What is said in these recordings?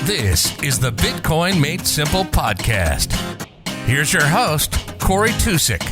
This is the Bitcoin Made Simple podcast. Here's your host, Cory Tusick.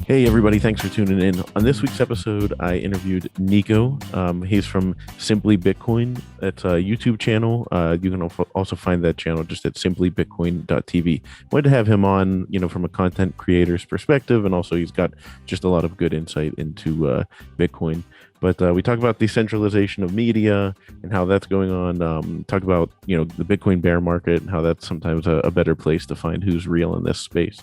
Hey everybody, thanks for tuning in. On this week's episode, I interviewed Nico. He's from SimplyBitcoin. That's a YouTube channel. You can also find that channel just at SimplyBitcoin.tv. Wanted to have him on, from a content creator's perspective, and also he's got just a lot of good insight into Bitcoin. But we talk about decentralization of media and how that's going on. Talk about, the Bitcoin bear market and how that's sometimes a better place to find who's real in this space.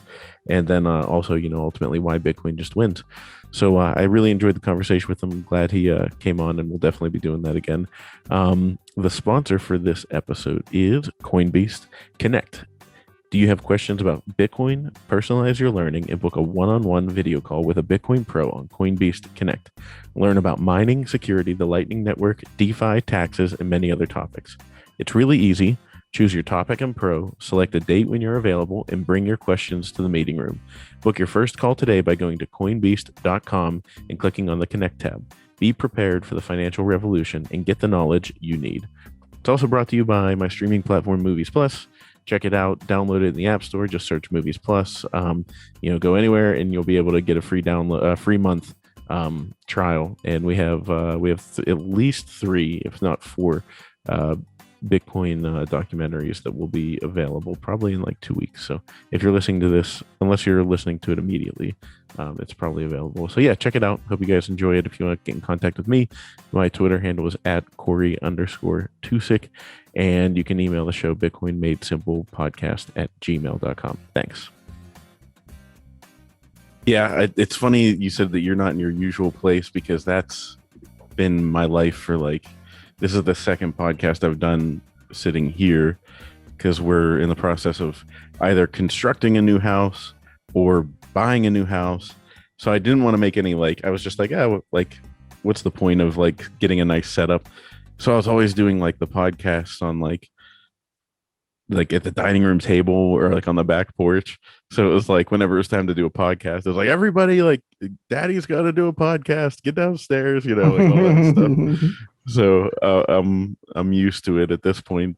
And then also, ultimately why Bitcoin just wins. So I really enjoyed the conversation with him. I'm glad he came on, and we'll definitely be doing that again. The sponsor for this episode is Coinbeast Connect. Do you have questions about Bitcoin? Personalize your learning and book a one-on-one video call with a Bitcoin pro on Coinbeast Connect. Learn about mining, security, the Lightning Network, DeFi, taxes, and many other topics. It's really easy. Choose your topic and pro, select a date when you're available, and bring your questions to the meeting room. Book your first call today by going to coinbeast.com and clicking on the Connect tab. Be prepared for the financial revolution and get the knowledge you need. It's also brought to you by my streaming platform, Movies Plus. Check it out. Download it in the App Store. Just search Movies Plus. Go anywhere and you'll be able to get a free download, free month trial. And we have at least 3, if not 4, Bitcoin documentaries that will be available probably in like 2 weeks. So if you're listening to this, unless you're listening to it immediately, it's probably available. So yeah, check it out. Hope you guys enjoy it. If you want to get in contact with me, my Twitter handle is @Cory_Tusick. And you can email the show bitcoinmadesimplepodcast@gmail.com. Thanks. Yeah, it's funny you said that you're not in your usual place, because that's been my life for this is the second podcast I've done sitting here, because we're in the process of either constructing a new house or buying a new house. So I didn't want to make any I was just what's the point of getting a nice setup? So I was always doing the podcasts on like at the dining room table or on the back porch. So it was whenever it was time to do a podcast, it was everybody daddy's got to do a podcast, get downstairs, all that stuff. So I'm used to it at this point,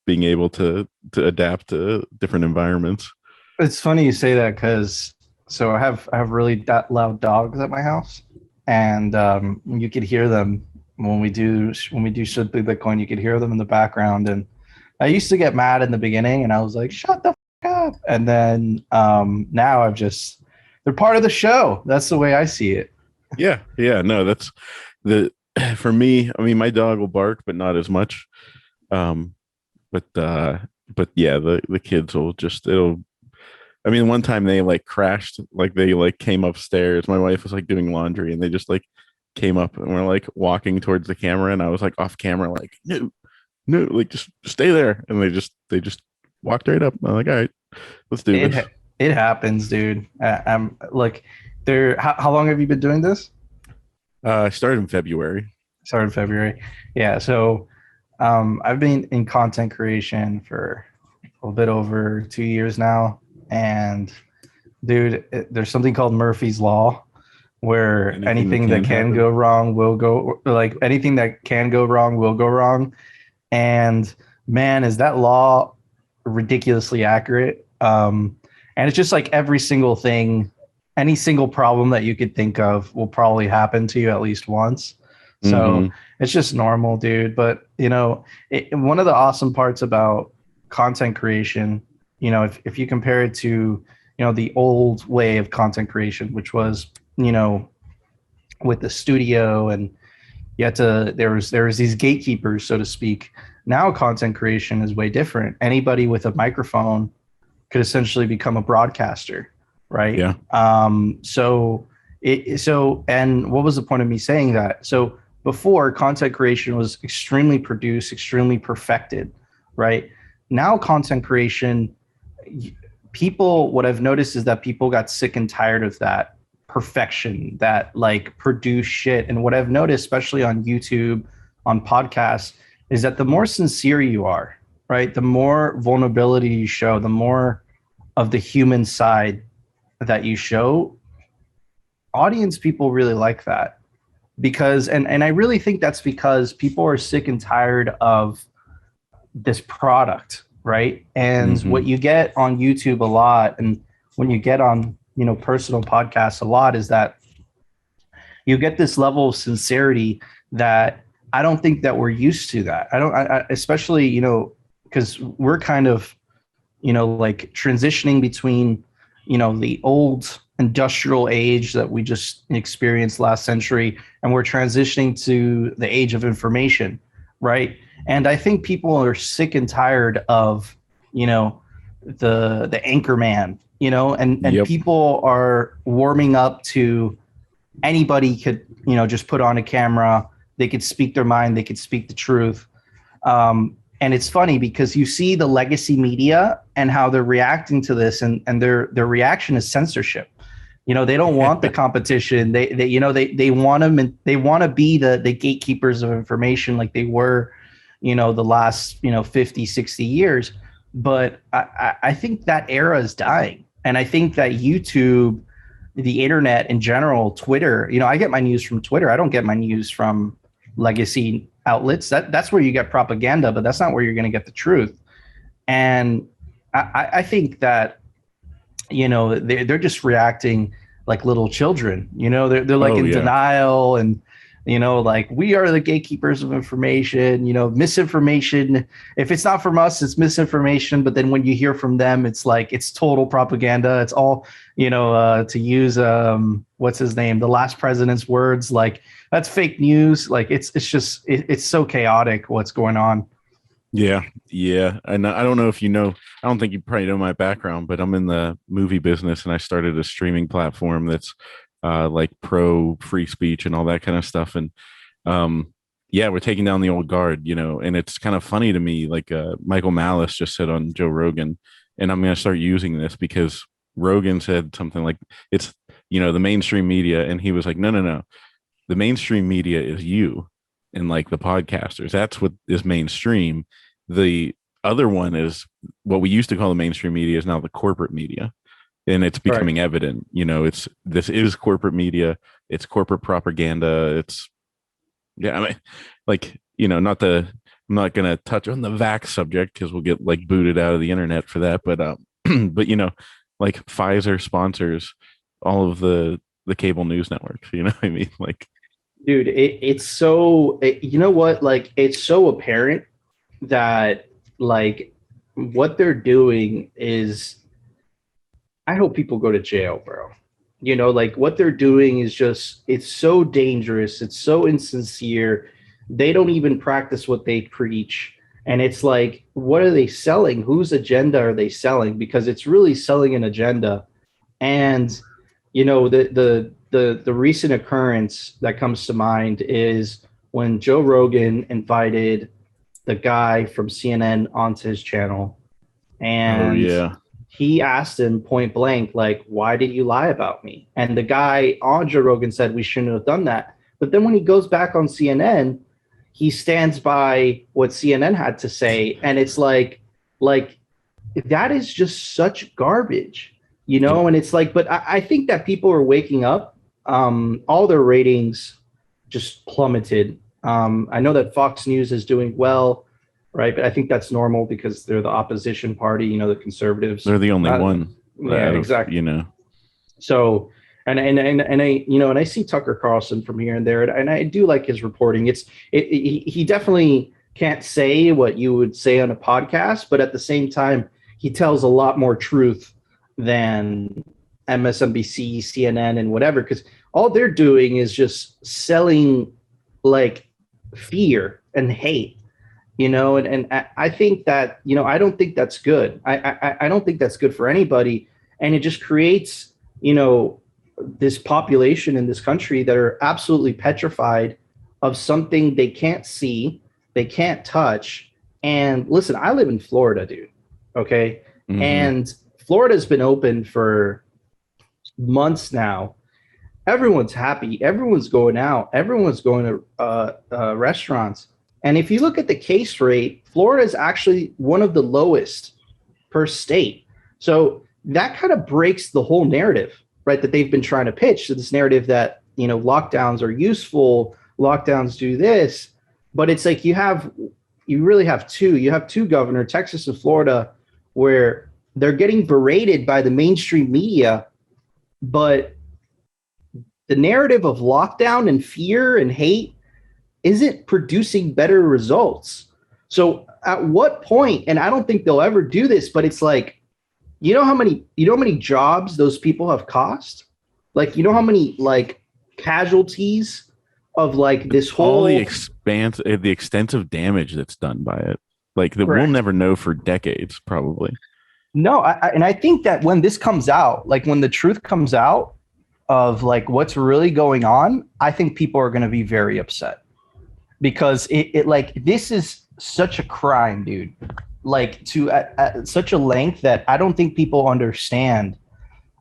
being able to adapt to different environments. It's funny you say that, because I have really loud dogs at my house, and you could hear them when we do Simply Bitcoin. You could hear them in the background, and I used to get mad in the beginning, and I was like, shut the fuck up. And then now they're part of the show. That's the way I see it. Yeah. No, that's for me. I mean, my dog will bark, but not as much. But yeah, the kids will one time they crashed, they came upstairs. My wife was doing laundry, and they just came up and were walking towards the camera, and I was off camera, no, just stay there. And they just walked right up. I'm all right, let's do this. It happens, dude. I'm how long have you been doing this? I started in February. Yeah. So I've been in content creation for a bit over 2 years now. And dude, there's something called Murphy's Law, where anything that can go wrong will go, anything that can go wrong will go wrong. And man, is that law ridiculously accurate. And it's just every single thing, any single problem that you could think of will probably happen to you at least once. So It's just normal, dude. But, one of the awesome parts about content creation, if you compare it to, the old way of content creation, which was, with the studio, and you had to, there was these gatekeepers, so to speak. Now content creation is way different. Anybody with a microphone could essentially become a broadcaster, right? Yeah. And what was the point of me saying that? So before, content creation was extremely produced, extremely perfected, right? Now content creation, what I've noticed is that people got sick and tired of that perfection, that produce shit. And what I've noticed, especially on YouTube, on podcasts, is that the more sincere you are, right? The more vulnerability you show, the more of the human side that you show, audience people really like that. because, and I really think that's because people are sick and tired of this product, right? And what you get on YouTube a lot, and when you get on, personal podcasts a lot, is that you get this level of sincerity that I don't think that we're used to. That especially, because we're kind of, like transitioning between, the old industrial age that we just experienced last century, and we're transitioning to the age of information, right? And I think people are sick and tired of, the anchor man, and people are warming up to anybody could, just put on a camera. They could speak their mind. They could speak the truth. And it's funny because you see the legacy media and how they're reacting to this, and their reaction is censorship. They don't want the competition. They want to be the gatekeepers of information like they were, the last, 50, 60 years. But I think that era is dying. And I think that YouTube, the internet in general, Twitter, I get my news from Twitter. I don't get my news from legacy outlets. That's where you get propaganda, but that's not where you're going to get the truth. And I think that, they're just reacting like little children. They're like denial, and like, we are the gatekeepers of information. Misinformation, if it's not from us, it's misinformation. But then when you hear from them, it's like, it's total propaganda. It's all, to use what's his name, the last president's words, like, that's fake news. Like, it's just it's so chaotic what's going on. Yeah. And I don't know if I don't think you probably know my background, but I'm in the movie business, and I started a streaming platform that's like pro free speech and all that kind of stuff. And we're taking down the old guard, and it's kind of funny to me, like Michael Malice just said on Joe Rogan, and I'm going to start using this because Rogan said something like, it's, the mainstream media. And he was like, no. The mainstream media is you and like the podcasters. That's what is mainstream. The other one is what we used to call the mainstream media is now the corporate media. And it's becoming evident, this is corporate media. It's corporate propaganda. It's, I'm not going to touch on the vax subject because we'll get like booted out of the internet for that. But, like Pfizer sponsors all of the cable news networks, what I mean? Like, dude, it's so, like, it's so apparent that like what they're doing is, I hope people go to jail, bro. Like, what they're doing is just, it's so dangerous. It's so insincere. They don't even practice what they preach. And it's like, what are they selling? Whose agenda are they selling? Because it's really selling an agenda. And, the recent occurrence that comes to mind is when Joe Rogan invited the guy from CNN onto his channel. And he asked him point blank, like, why did you lie about me? And the guy on Joe Rogan said, we shouldn't have done that. But then when he goes back on CNN, he stands by what CNN had to say. And it's like that is just such garbage, And it's like, but I think that people are waking up. All their ratings just plummeted. I know that Fox News is doing well, right? But I think that's normal because they're the opposition party, the conservatives. They're the only one. Yeah, exactly. So, and I see Tucker Carlson from here and there, and I do like his reporting. He definitely can't say what you would say on a podcast, but at the same time, he tells a lot more truth than MSNBC, CNN, and whatever, because all they're doing is just selling like fear and hate, and I think that, I don't think that's good. I don't think that's good for anybody. And it just creates, this population in this country that are absolutely petrified of something they can't see, they can't touch. And listen, I live in Florida, dude. Okay. Mm-hmm. And Florida's been open for months now. Everyone's happy. Everyone's going out. Everyone's going to restaurants. And if you look at the case rate, Florida is actually one of the lowest per state. So that kind of breaks the whole narrative, right, that they've been trying to pitch. So this narrative that, lockdowns are useful, lockdowns do this, but it's like you really have two governors, Texas and Florida, where they're getting berated by the mainstream media, but the narrative of lockdown and fear and hate isn't producing better results. So at what point, and I don't think they'll ever do this, but it's like, how many jobs those people have cost? Like, how many like casualties of like this whole all the extensive damage that's done by it, like that we'll never know for decades, probably. No, and I think that when this comes out, like when the truth comes out of like what's really going on, I think people are going to be very upset because it like this is such a crime, dude. Like to at such a length that I don't think people understand.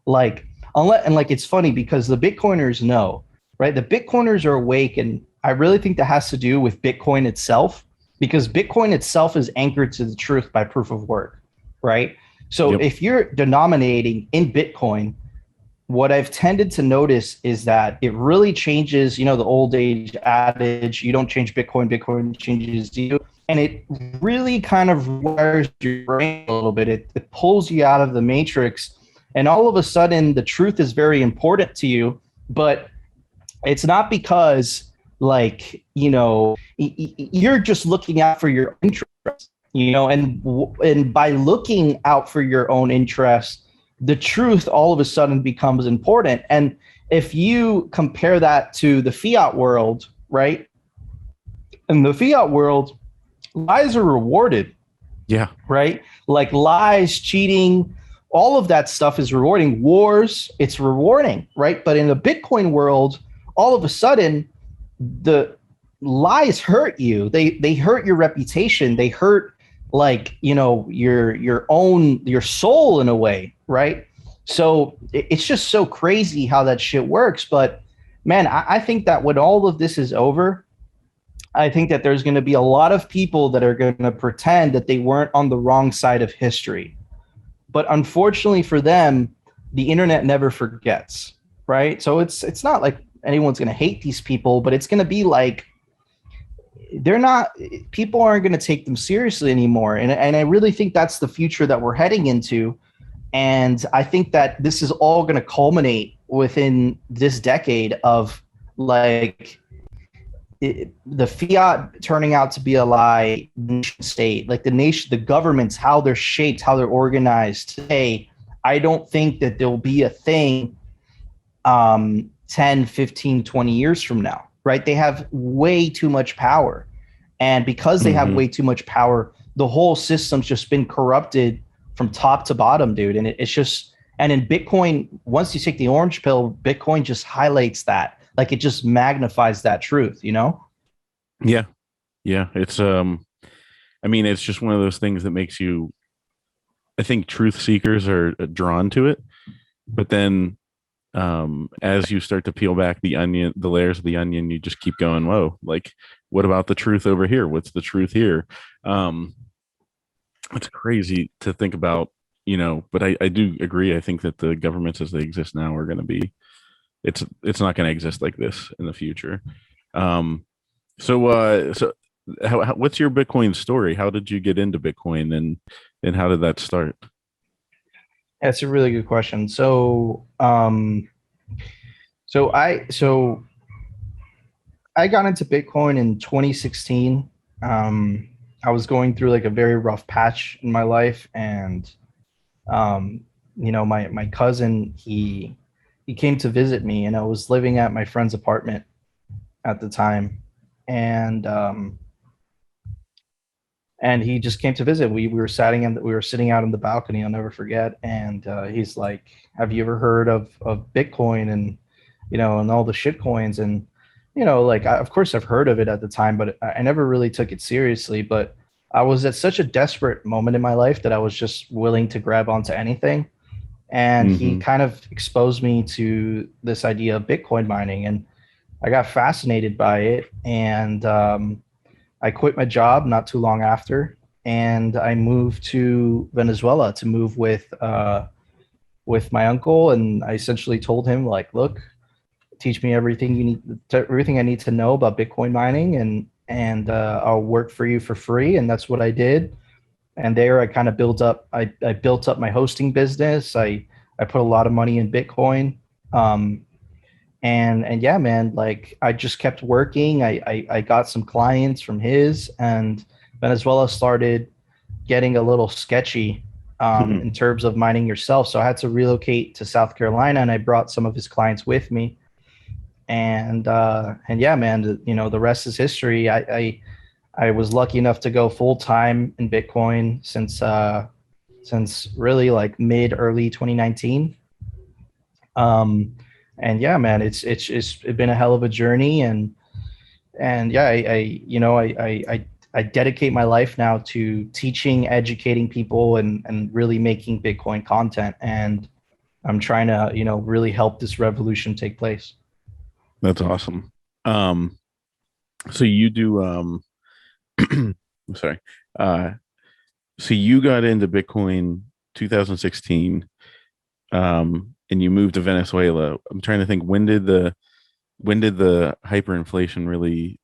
Like like it's funny because the Bitcoiners know, right? The Bitcoiners are awake, and I really think that has to do with Bitcoin itself, because Bitcoin itself is anchored to the truth by proof of work, right? So if you're denominating in Bitcoin, what I've tended to notice is that it really changes, the old age adage, you don't change Bitcoin, Bitcoin changes you. And it really kind of wires your brain a little bit. It pulls you out of the matrix. And all of a sudden, the truth is very important to you. But it's not because, like, you're just looking out for your interest, and by looking out for your own interest, the truth all of a sudden becomes important. And if you compare that to the fiat world, right? In the fiat world, lies are rewarded. Yeah. Right? Like lies, cheating, all of that stuff is rewarding. Wars, it's rewarding, right? But in the Bitcoin world, all of a sudden, the lies hurt you. They hurt your reputation. They hurt like, your soul in a way, right? So it's just so crazy how that shit works. But man, I think that when all of this is over, I think that there's going to be a lot of people that are going to pretend that they weren't on the wrong side of history. But unfortunately for them, the internet never forgets, right? So it's not like anyone's going to hate these people, but it's going to be like people aren't going to take them seriously anymore. And I really think that's the future that we're heading into. And I think that this is all going to culminate within this decade of like the fiat turning out to be a lie, nation state, like the governments, how they're shaped, how they're organized today. I don't think that there'll be a thing 10, 15, 20 years from now, right? They have way too much power. And because they have way too much power, the whole system's just been corrupted from top to bottom, dude. And it's just, and in Bitcoin, once you take the orange pill, Bitcoin just highlights that. Like it just magnifies that truth, Yeah. Yeah. It's, it's just one of those things that makes you, I think truth seekers are drawn to it. But then as you start to peel back the layers of the onion, you just keep going, whoa, like, what about the truth over here? What's the truth here? It's crazy to think about, but I do agree. I think that the governments as they exist now are going to be, it's not going to exist like this in the future. So what's your Bitcoin story? How did you get into Bitcoin and how did that start? That's a really good question. So I got into Bitcoin in 2016. I was going through like a very rough patch in my life, and my cousin, he came to visit me, and I was living at my friend's apartment at the time, and he just came to visit. We were sitting out on the balcony. I'll never forget. And he's like, "Have you ever heard of Bitcoin and and all the shit coins?" And of course I've heard of it at the time, but I never really took it seriously. But I was at such a desperate moment in my life that I was just willing to grab onto anything. And he kind of exposed me to this idea of Bitcoin mining, and I got fascinated by it. And I quit my job not too long after, and I moved to Venezuela to move with my uncle. And I essentially told him, like, look, teach me everything I need to know about Bitcoin mining, and I'll work for you for free. And that's what I did. And there I kind of built up, I built up my hosting business. I put a lot of money in Bitcoin. And yeah, man, like I just kept working. I got some clients from his, and Venezuela started getting a little sketchy in terms of mining yourself. So I had to relocate to South Carolina, and I brought some of his clients with me. And yeah, man, the rest is history. I was lucky enough to go full time in Bitcoin since really like mid early 2019. And yeah, man, it's been a hell of a journey, and yeah, I dedicate my life now to teaching, educating people, and really making Bitcoin content. And I'm trying to, really help this revolution take place. That's awesome. So you do, I'm sorry. So you got into Bitcoin 2016, and you moved to Venezuela. I'm trying to think, when did the hyperinflation really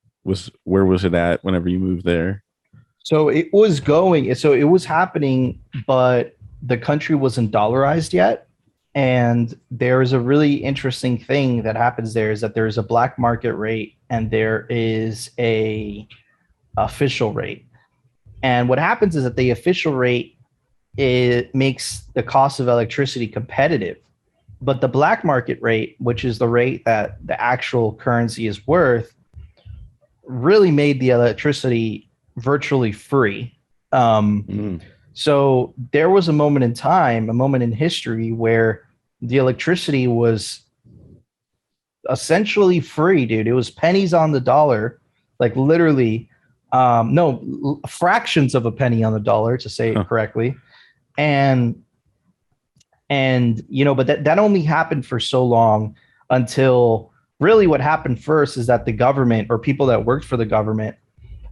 where was it at whenever you moved there? So it was happening, but the country wasn't dollarized yet. And there is a really interesting thing that happens there, is that there is a black market rate and there is a official rate. And what happens is that the official rate, it makes the cost of electricity competitive. But the black market rate, which is the rate that the actual currency is worth, really made the electricity virtually free. So there was a moment in time, a moment in history, where the electricity was essentially free, dude. It was pennies on the dollar, like literally, fractions of a penny on the dollar, to say it correctly. And but that only happened for so long, until really what happened first is that the government, or people that worked for the government,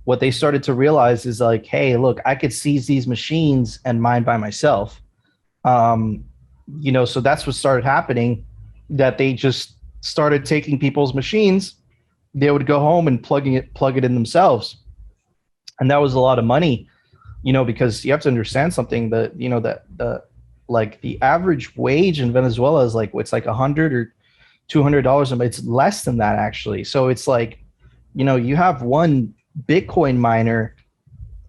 what they started to realize is like, hey, look, I could seize these machines and mine by myself. So that's what started happening, that they just started taking people's machines. They would go home and plug it in themselves. And that was a lot of money, because you have to understand something, that, the average wage in Venezuela is like, it's like $100 or $200, and it's less than that, actually. So it's like, you have one Bitcoin miner,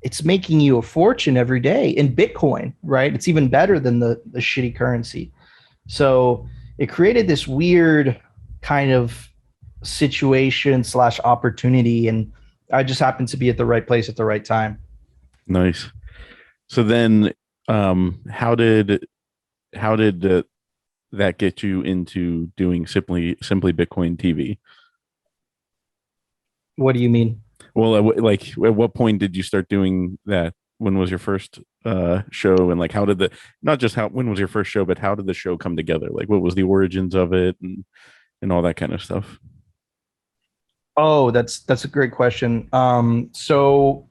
it's making you a fortune every day in Bitcoin, right? It's even better than the shitty currency. So it created this weird kind of situation / opportunity, and I just happened to be at the right place at the right time. Nice. So then, how did that get you into doing Simply Bitcoin TV? What do you mean? Well, at what point did you start doing that? When was your first show? And like, when was your first show, but how did the show come together? Like, what was the origins of it, and all that kind of stuff? Oh, that's a great question. So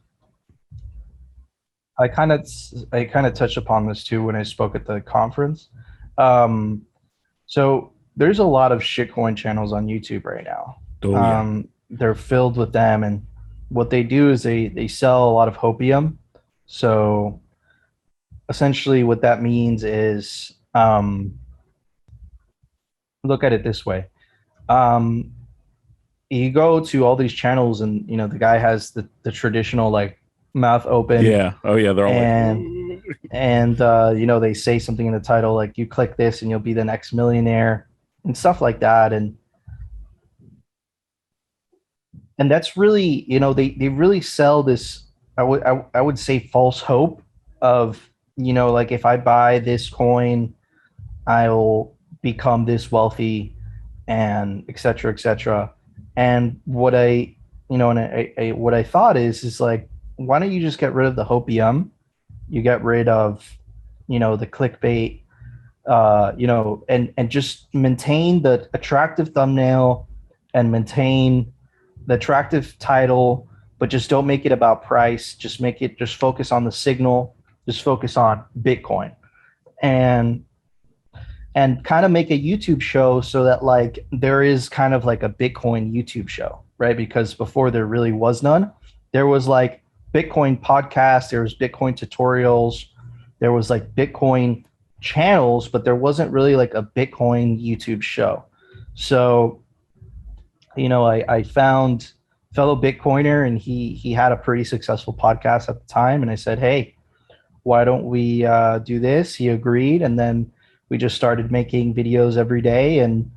I kind of touched upon this too when I spoke at the conference. So there's a lot of shitcoin channels on YouTube right now. Oh, yeah. They're filled with them, and what they do is they sell a lot of hopium. So essentially what that means is, look at it this way. You go to all these channels, and the guy has the traditional like mouth open. Yeah. Oh yeah. They're all and they say something in the title like, you click this and you'll be the next millionaire, and stuff like that. And that's really, they really sell this, I would say, false hope of, like, if I buy this coin, I'll become this wealthy, and et cetera, et cetera. And what what I thought is like, why don't you just get rid of the hopium? You get rid of, the clickbait, and just maintain the attractive thumbnail and maintain the attractive title, but just don't make it about price. Just focus on the signal, just focus on Bitcoin. And and kind of make a YouTube show so that like there is kind of like a Bitcoin YouTube show, right? Because before there really was none. There was like Bitcoin podcasts, there was Bitcoin tutorials, there was like Bitcoin channels, but there wasn't really like a Bitcoin YouTube show. So, I found fellow Bitcoiner, and he had a pretty successful podcast at the time. And I said, hey, why don't we do this? He agreed. And then we just started making videos every day. And,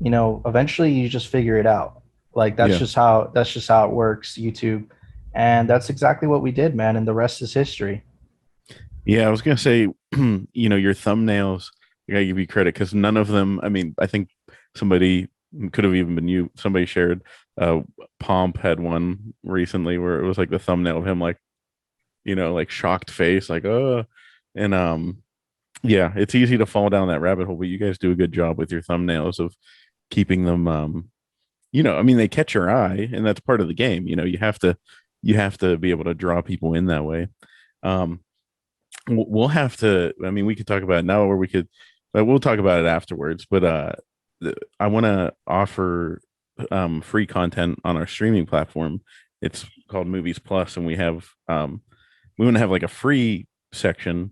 eventually you just figure it out. Like that's just how it works, YouTube. And that's exactly what we did, man. And the rest is history. Yeah, I was gonna say, your thumbnails, I gotta give you credit because none of them. I mean, I think somebody could have even been you. Somebody shared. Pomp had one recently where it was like the thumbnail of him, like, like shocked face, like, and yeah, it's easy to fall down that rabbit hole, but you guys do a good job with your thumbnails of keeping them, I mean, they catch your eye, and that's part of the game. You have to be able to draw people in that way. Um, we'll have to. I mean, we could talk about it now, or we'll talk about it afterwards. But I want to offer free content on our streaming platform. It's called Movies Plus, and we want to have like a free section.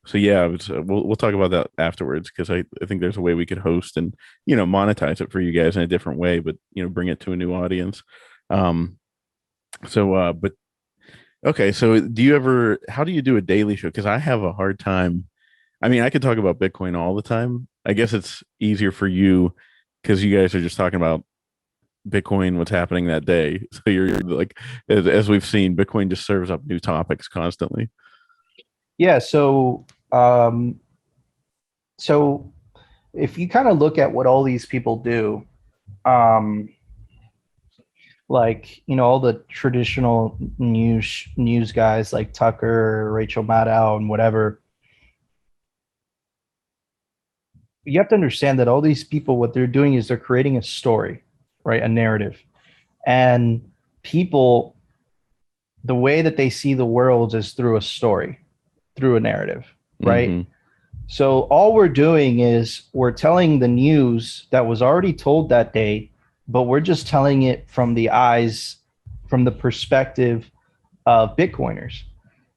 So yeah, we'll talk about that afterwards because I think there's a way we could host and monetize it for you guys in a different way, but bring it to a new audience. But okay, so how do you do a daily show? Because I have a hard time. I mean, I could talk about Bitcoin all the time. I guess it's easier for you because you guys are just talking about Bitcoin, what's happening that day. So you're like, as we've seen, Bitcoin just serves up new topics constantly. Yeah. So if you kind of look at what all these people do, like all the traditional news guys like Tucker, Rachel Maddow, and whatever, you have to understand that all these people, what they're doing is they're creating a story, right? A narrative. And people, the way that they see the world is through a story, through a narrative, right? Mm-hmm. So all we're doing is we're telling the news that was already told that day, but we're just telling it from the perspective of Bitcoiners.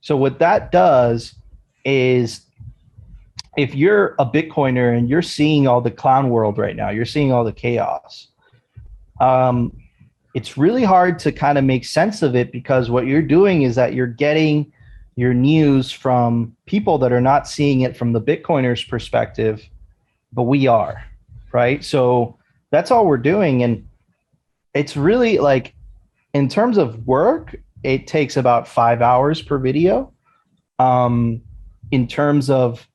So what that does is, if you're a Bitcoiner and you're seeing all the clown world right now, you're seeing all the chaos, it's really hard to kind of make sense of it, because what you're doing is that you're getting your news from people that are not seeing it from the Bitcoiners' perspective, but we are, right? So that's all we're doing. And it's really like, in terms of work, it takes about 5 hours per video. In terms of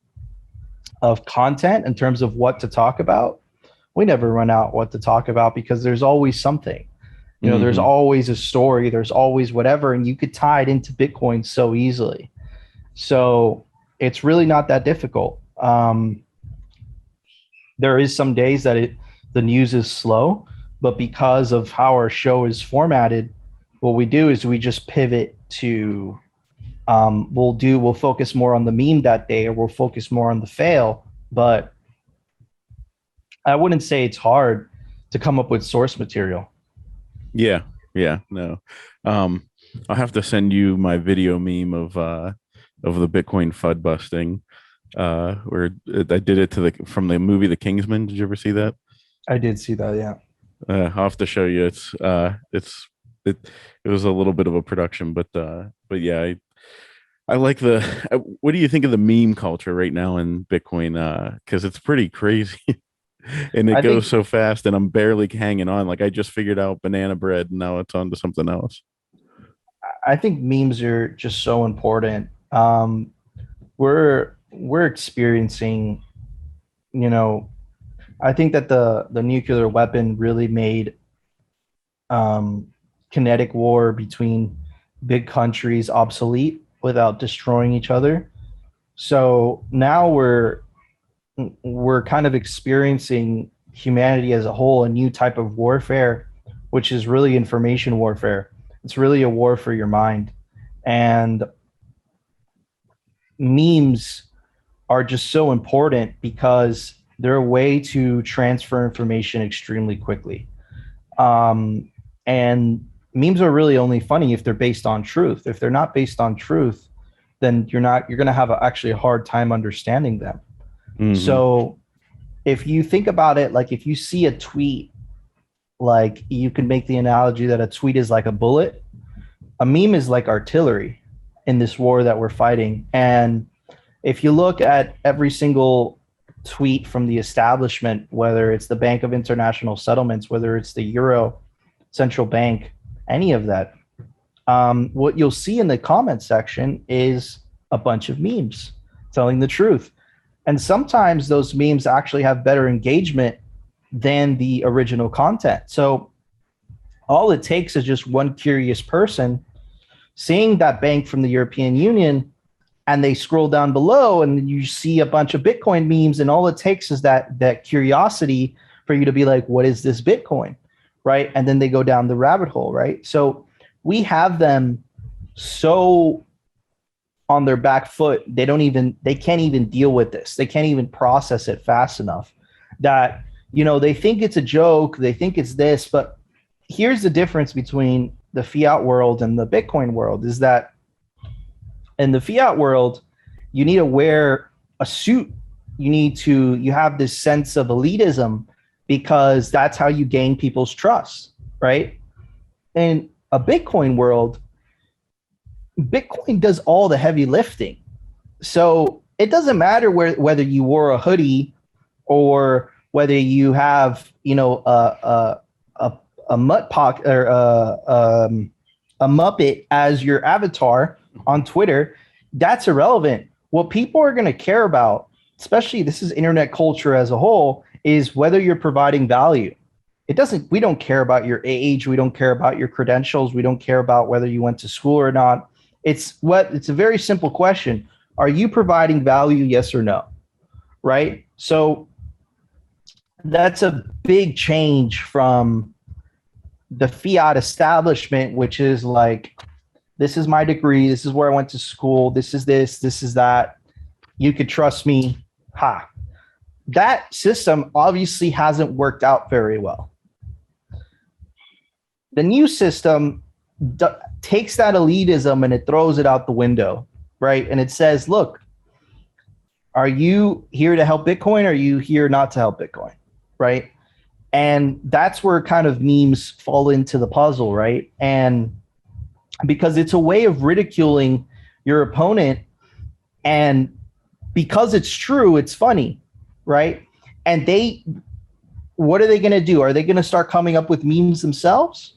content, in terms of what to talk about, we never run out what to talk about, because there's always something. There's always a story, there's always whatever, and you could tie it into Bitcoin so easily. So it's really not that difficult. There is some days that the news is slow, but because of how our show is formatted, what we do is we just pivot to we'll focus more on the meme that day, or we'll focus more on the fail. But I wouldn't say it's hard to come up with source material. Yeah, no. I'll have to send you my video meme of the Bitcoin FUD busting, where I did it from the movie The Kingsman. Did you ever see that? I did see that, yeah. I'll have to show you. It was a little bit of a production, but yeah, I like what do you think of the meme culture right now in Bitcoin? Because it's pretty crazy. And it goes so fast, and I'm barely hanging on. Like, I just figured out banana bread, and now it's on to something else. I think memes are just so important. We're experiencing, I think that the nuclear weapon really made kinetic war between big countries obsolete without destroying each other. So now we're kind of experiencing, humanity as a whole, a new type of warfare, which is really information warfare. It's really a war for your mind. And memes are just so important because they're a way to transfer information extremely quickly. And memes are really only funny if they're based on truth. If they're not based on truth, then you're going to have actually a hard time understanding them. Mm-hmm. So if you think about it, like if you see a tweet, like you can make the analogy that a tweet is like a bullet. A meme is like artillery in this war that we're fighting. And if you look at every single tweet from the establishment, whether it's the Bank of International Settlements, whether it's the Euro Central Bank, any of that, what you'll see in the comment section is a bunch of memes telling the truth. And sometimes those memes actually have better engagement than the original content. So all it takes is just one curious person seeing that bank from the European Union, and they scroll down below and you see a bunch of Bitcoin memes, and all it takes is that curiosity for you to be like, what is this Bitcoin, right? And then they go down the rabbit hole, right? So we have them so on their back foot, they can't even deal with this. They can't even process it fast enough that, they think it's a joke, they think it's this. But here's the difference between the fiat world and the Bitcoin world is that in the fiat world, you need to wear a suit. You have this sense of elitism because that's how you gain people's trust, right? In a Bitcoin world, Bitcoin does all the heavy lifting. So it doesn't matter whether you wore a hoodie or whether you have, a mutt pocket or a Muppet as your avatar on Twitter. That's irrelevant. What people are going to care about, especially this is internet culture as a whole, is whether you're providing value. We don't care about your age. We don't care about your credentials. We don't care about whether you went to school or not. It's a very simple question. Are you providing value? Yes or no? Right? So that's a big change from the fiat establishment, which is like, this is my degree, this is where I went to school, this is that, you could trust me. That system obviously hasn't worked out very well. The new system takes that elitism and it throws it out the window, right? And it says, look, are you here to help Bitcoin? Or are you here not to help Bitcoin, right? And that's where kind of memes fall into the puzzle, right? And because it's a way of ridiculing your opponent, and because it's true, it's funny, right? And what are they going to do? Are they going to start coming up with memes themselves?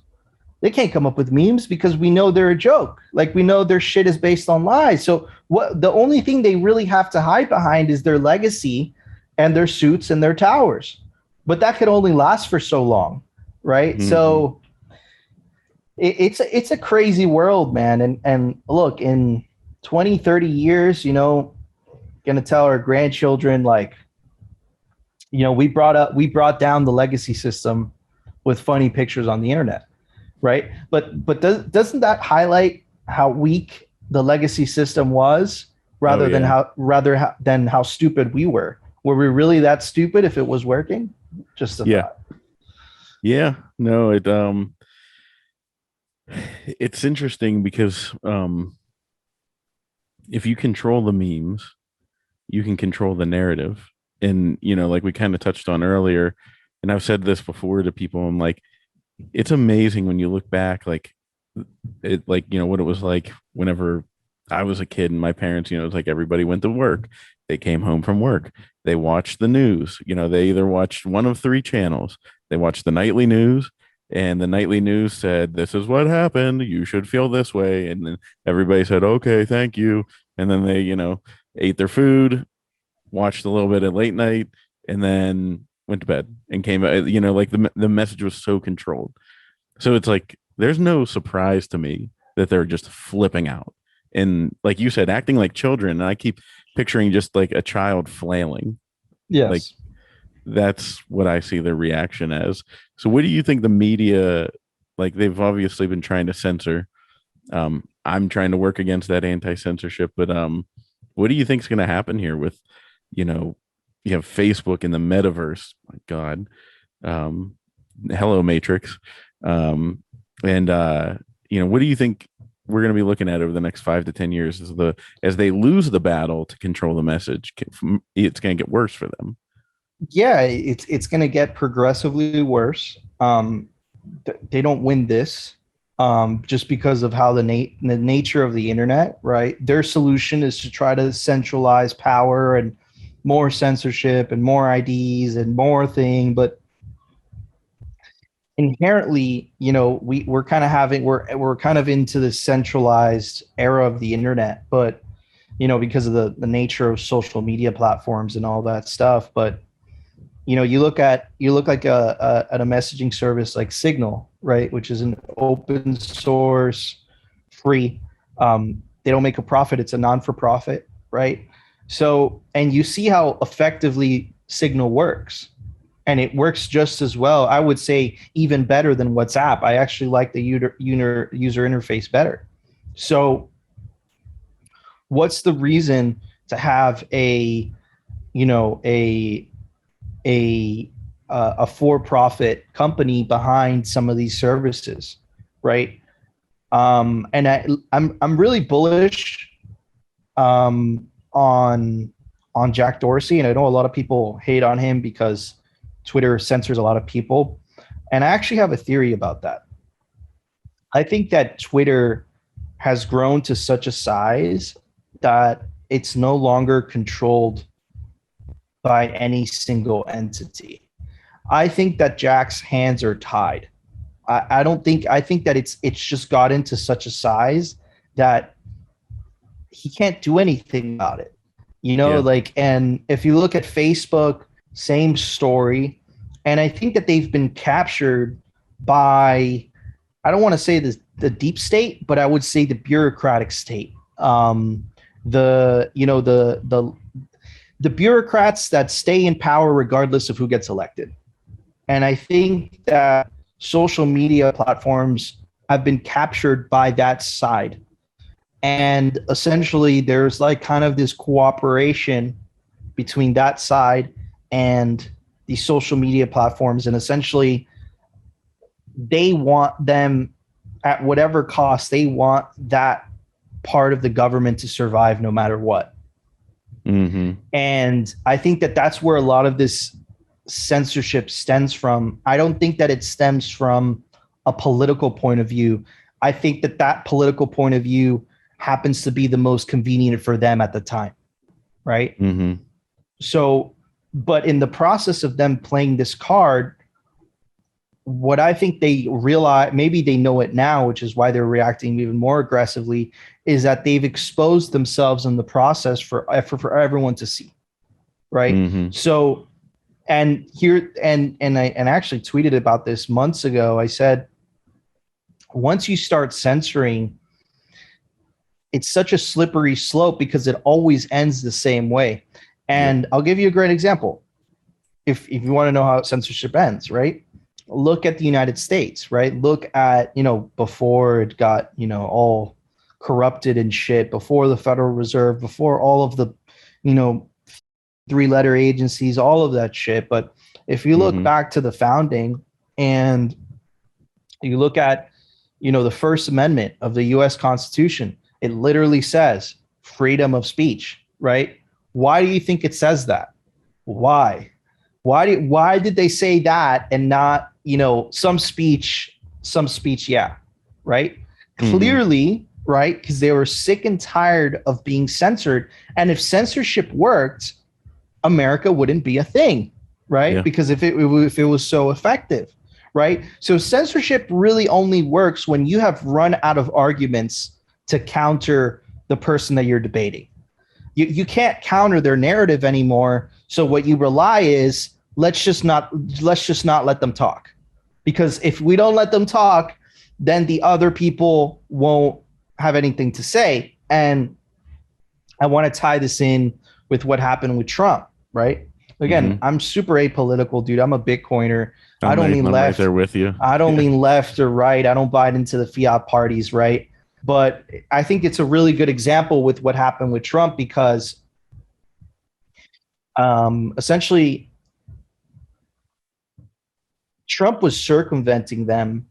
They can't come up with memes because we know they're a joke. Like, we know their shit is based on lies. So the only thing they really have to hide behind is their legacy and their suits and their towers. But that could only last for so long, right? Mm-hmm. So it's a crazy world, man. And look, in 20, 30 years, going to tell our grandchildren, like, we brought down the legacy system with funny pictures on the internet, right? But doesn't that highlight how weak the legacy system was, rather than how stupid we were? Were we really that stupid if it was working? Just a thought. Yeah. No, it's interesting because if you control the memes, you can control the narrative. And, like we kind of touched on earlier, and I've said this before to people, I'm like, it's amazing when you look back, what it was like whenever I was a kid and my parents, it was like everybody went to work. They came home from work. They watched the news. They either watched one of three channels. They watched the nightly news, and the nightly news said, this is what happened. You should feel this way. And then everybody said, okay, thank you. And then they, ate their food, watched a little bit at late night, and then went to bed and came out. Like the message was so controlled. So it's like, there's no surprise to me that they're just flipping out. And like you said, acting like children. And I keep picturing just like a child flailing. Yes. Like, that's what I see the reaction as. So what do you think the media, like, they've obviously been trying to censor. I'm trying to work against that anti-censorship, but What do you think is going to happen here with, you know, you have Facebook in the metaverse? My God, hello Matrix, and what do you think we're going to be looking at over the next 5 to 10 years as they lose the battle to control the message? It's going to get worse for them. Yeah, it's going to get progressively worse. They don't win this just because of how the nature of the internet, right? Their solution is to try to centralize power and more censorship and more IDs and more thing, but inherently, we're kind of into this centralized era of the internet, but because of the nature of social media platforms and all that stuff. But you look like at a messaging service like Signal, right, which is an open source, free. They don't make a profit; it's a non-for-profit, right? So, and you see how effectively Signal works, and it works just as well. I would say even better than WhatsApp. I actually like the user interface better. So, what's the reason to have a for-profit company behind some of these services, right? And I'm really bullish on Jack Dorsey, and I know a lot of people hate on him because Twitter censors a lot of people, and I actually have a theory about that. I think that Twitter has grown to such a size that it's no longer controlled by any single entity. I think that Jack's hands are tied. I think that it's just got into such a size that he can't do anything about it. And if you look at Facebook, same story. And I think that they've been captured by, I don't want to say the deep state, but I would say the bureaucratic state. The bureaucrats that stay in power regardless of who gets elected. And I think that social media platforms have been captured by that side. And essentially there's like kind of this cooperation between that side and the social media platforms. And essentially they want them at whatever cost, they want that part of the government to survive no matter what. Mm-hmm. And I think that that's where a lot of this censorship stems from. I don't think that it stems from a political point of view. I think that political point of view happens to be the most convenient for them at the time, right? Mm-hmm. So, but in the process of them playing this card, what I think they realize, maybe they know it now, which is why they're reacting even more aggressively, is that they've exposed themselves in the process for everyone to see, right? Mm-hmm. So, and I actually tweeted about this months ago. I said, once you start censoring, it's such a slippery slope because it always ends the same way. And I'll give you a great example. If you want to know how censorship ends, right? Look at the United States, right? Look at, before it got, all corrupted and shit, before the Federal Reserve, before all of the, 3-letter agencies, all of that shit. But if you look back to the founding and you look at, the First Amendment of the U.S. Constitution, it literally says freedom of speech, right? Why do you think it says that? Why did they say that and not, some speech, yeah, right? Mm-hmm. Clearly, right? Because they were sick and tired of being censored. And if censorship worked, America wouldn't be a thing, right? Yeah. Because if it was so effective, right? So censorship really only works when you have run out of arguments to counter the person that you're debating. You can't counter their narrative anymore. So what you rely is, let's just not let them talk. Because if we don't let them talk, then the other people won't have anything to say. And I want to tie this in with what happened with Trump, right? Again, I'm super apolitical, dude. I'm a Bitcoiner. I don't lean left. Right there with you. I don't lean left or right. I don't buy into the fiat parties, right? But I think it's a really good example with what happened with Trump, because essentially Trump was circumventing them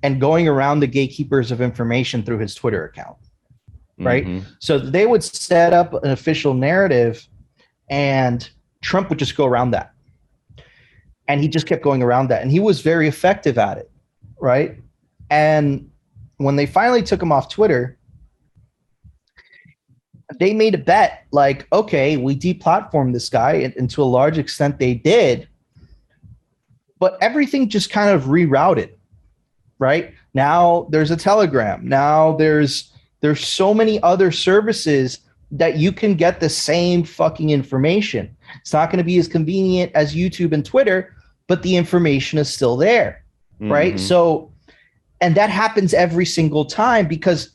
and going around the gatekeepers of information through his Twitter account, right? Mm-hmm. So they would set up an official narrative and Trump would just go around that. And he just kept going around that. And he was very effective at it, right? And when they finally took him off Twitter, they made a bet like, okay, we deplatformed this guy, and to a large extent they did. But everything just kind of rerouted, right? Now there's a Telegram. Now there's so many other services that you can get the same fucking information. It's not going to be as convenient as YouTube and Twitter, but the information is still there, right? Mm-hmm. So, and that happens every single time, because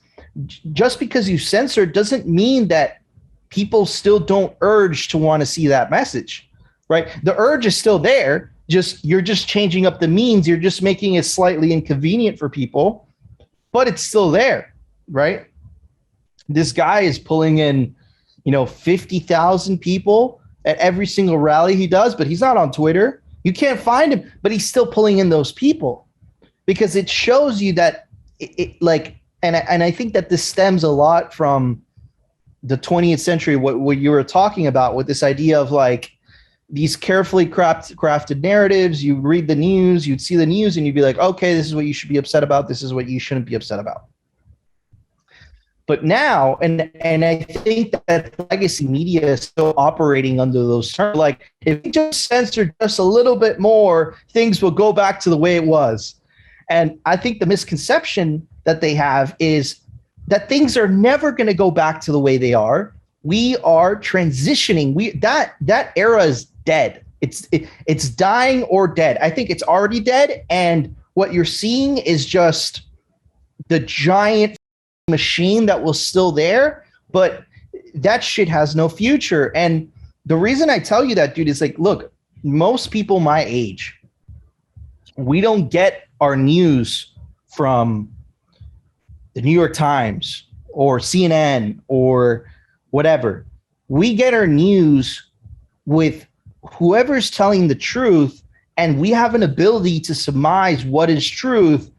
just because you censor doesn't mean that people still don't urge to want to see that message, right? The urge is still there. You're just changing up the means. You're just making it slightly inconvenient for people, but it's still there, right? This guy is pulling in, 50,000 people at every single rally he does, but he's not on Twitter. You can't find him, but he's still pulling in those people, because it shows you that and I think that this stems a lot from the 20th century, what you were talking about with this idea of like these carefully crafted narratives. You read the news, you'd see the news, and you'd be like, okay, this is what you should be upset about. This is what you shouldn't be upset about. But now, and I think that legacy media is still operating under those terms. Like, if we just censor just a little bit more, things will go back to the way it was. And I think the misconception that they have is that things are never going to go back to the way they are. We are transitioning. That era is dead. It's dying or dead. I think it's already dead. And what you're seeing is just the giant machine that was still there, but that shit has no future. And the reason I tell you that, dude, is like, look, most people my age, we don't get our news from the New York Times or CNN or whatever. We get our news with whoever's telling the truth, and we have an ability to surmise what is truth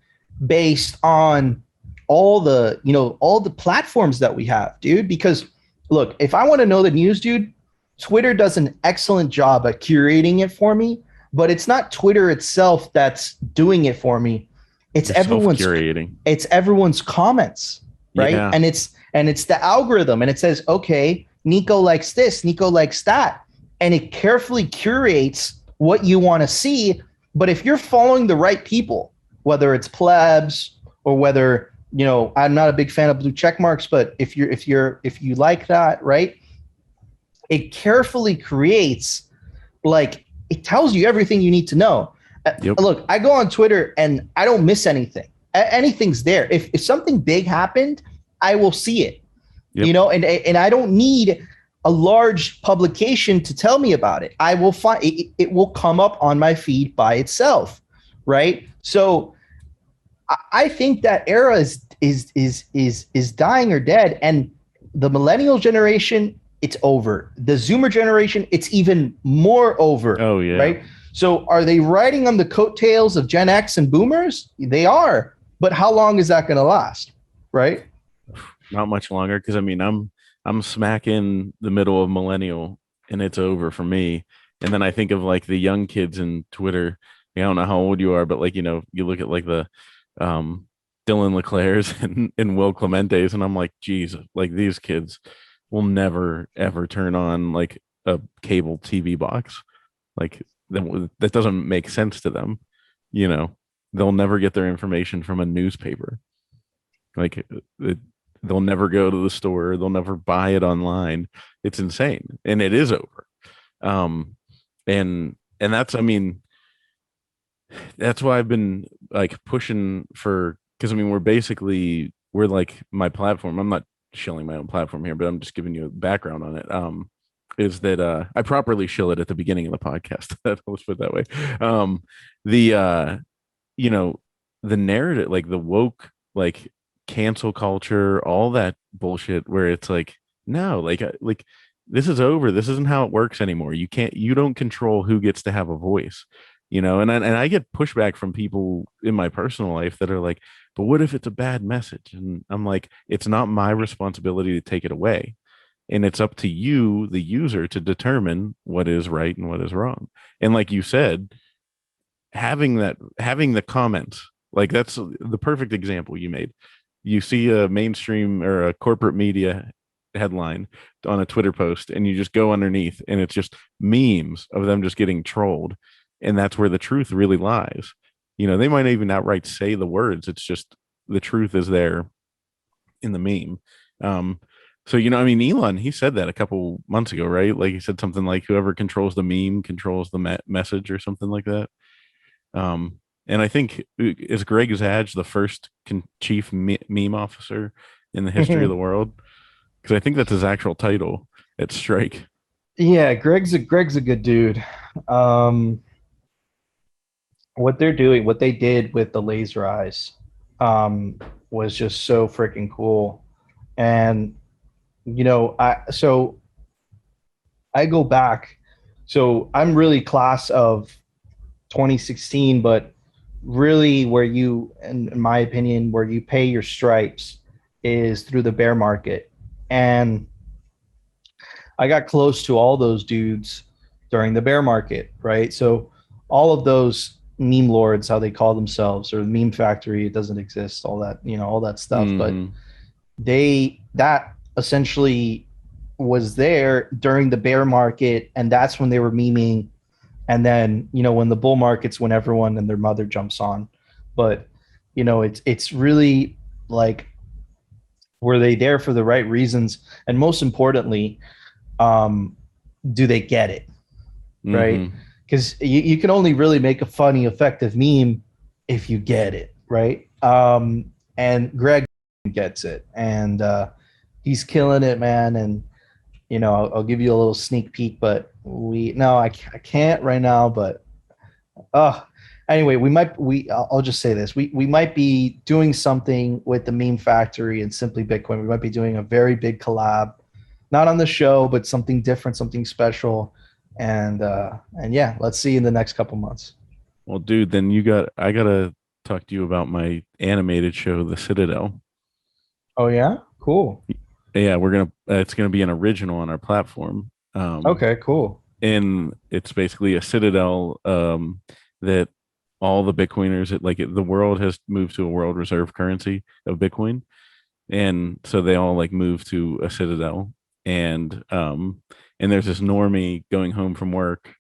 based on all the platforms that we have, dude. Because look, if I want to know the news, dude, Twitter does an excellent job at curating it for me, but it's not Twitter itself that's doing it for me. It's everyone's curating. It's everyone's comments, right? Yeah. And it's the algorithm, and it says, okay, Nico likes this, Nico likes that, and it carefully curates what you want to see. But if you're following the right people, whether it's plebs or whether, I'm not a big fan of blue check marks, but if you like that, right? It carefully creates, like, it tells you everything you need to know. Yep. Look, I go on Twitter and I don't miss anything. Anything's there. If something big happened, I will see it. Yep. And I don't need a large publication to tell me about it. I will find it will come up on my feed by itself, right? So I think that era is dying or dead, and the millennial generation, it's over. The Zoomer generation, it's even more over. Oh yeah, right. So are they riding on the coattails of Gen X and Boomers? They are, but how long is that going to last, right? Not much longer, because I mean, I'm smack in the middle of millennial, and it's over for me. And then I think of like the young kids in Twitter. I don't know how old you are, but like, you look at like the Dylan LeClaire's and Will Clementes, and I'm like, geez, like these kids will never ever turn on like a cable TV box. Like that doesn't make sense to them. They'll never get their information from a newspaper. Like they'll never go to the store. They'll never buy it online. It's insane, and it is over. And that's, I mean, that's why I've been like pushing for, because I mean, we're like my platform. I'm not shilling my own platform here, but I'm just giving you a background on it. Is that I properly shill it at the beginning of the podcast. Let's put it that way. The narrative, like the woke, like cancel culture, all that bullshit where it's like, no, like this is over. This isn't how it works anymore. You don't control who gets to have a voice, and I get pushback from people in my personal life that are like, but what if it's a bad message? And I'm like, it's not my responsibility to take it away. And it's up to you, the user, to determine what is right and what is wrong. And like you said, having the comments, like that's the perfect example you made. You see a mainstream or a corporate media headline on a Twitter post, and you just go underneath, and it's just memes of them just getting trolled. And that's where the truth really lies. They might even outright say the words. It's just the truth is there in the meme. So I mean, Elon, he said that a couple months ago, right? Like he said something like, "Whoever controls the meme controls the message," or something like that. And I think is Greg Zadge the first chief meme officer in the history of the world? Because I think that's his actual title at Strike. Yeah, Greg's a good dude. What they did with the laser eyes, was just so freaking cool. And I go back. So I'm really class of 2016, but really where you, in my opinion, where you pay your stripes is through the bear market. And I got close to all those dudes during the bear market, right? So all of those meme lords, how they call themselves, or the meme factory, it doesn't exist, all that, all that stuff. But that essentially was there during the bear market, and that's when they were memeing. And then, when the bull market's when everyone and their mother jumps on. But, it's really like, were they there for the right reasons? And most importantly, do they get it? Right? Because you can only really make a funny, effective meme if you get it, right? And Greg gets it, and he's killing it, man. And I'll give you a little sneak peek, but I can't right now. But anyway, I'll just say this: we might be doing something with the Meme Factory and Simply Bitcoin. We might be doing a very big collab, not on the show, but something different, something special. And yeah, let's see in the next couple months. Well, dude, then I gotta talk to you about my animated show, The Citadel. Oh yeah, cool. Yeah, it's gonna be an original on our platform. Okay, cool. And it's basically a citadel that all the Bitcoiners, the world has moved to a world reserve currency of Bitcoin, and so they all like move to a citadel. And there's this normie going home from work